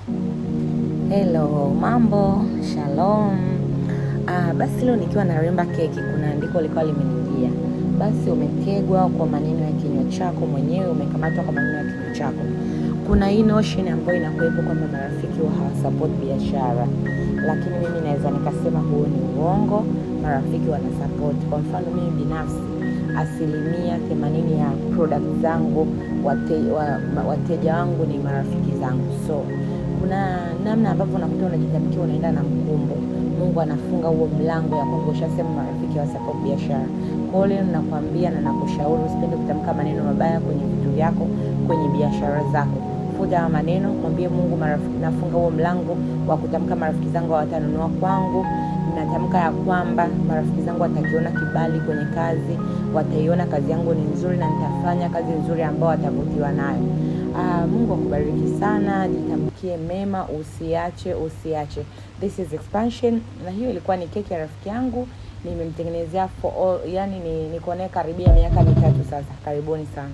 Hello, mambo, shalom. Basi leo nikiwa na remba keki, kuna andiko likawa limenijia. Basi umetegwa kwa maneno ya kinywa chako mwenyewe, umekamatwa kwa maneno ya kinywa chako. Kuna hii notion ambayo inakuwepo kwamba marafiki wa hawasupport biashara. Lakini mimi naweza nikasema huo ni uongo, marafiki wanasupport. Kwa mfano mimi binafsi, 80% ya product zangu, wateja wangu ni marafiki zangu. So kuna namna ambavyo unakuta unajitamkia unaenda na mkumbo. Mungu anafunga huo mlango ya kwamba ushasema marafiki wa support biashara. Kwa hiyo nakwambia na nakushauri usipende kutamka maneno mabaya kwenye vitu vyako, kwenye biashara zako. Futa maneno, mwambie Mungu marafiki, nafunga huo mlango wa kutamka marafiki zangu watanunua kwangu. Natamka ya kwamba marafiki zangu watakiona kibali kwenye kazi, wataiona kazi yangu ni nzuri na nitafanya kazi nzuri ambao watavutiwa nayo. Mungu akubariki sana, jitamkie mema, usiache. This is expansion, na hiyo ilikuwa ni keki ya rafiki yangu, nimemtengenezea for all, yani niko naye karibia miaka 3 sasa. Karibuni sana.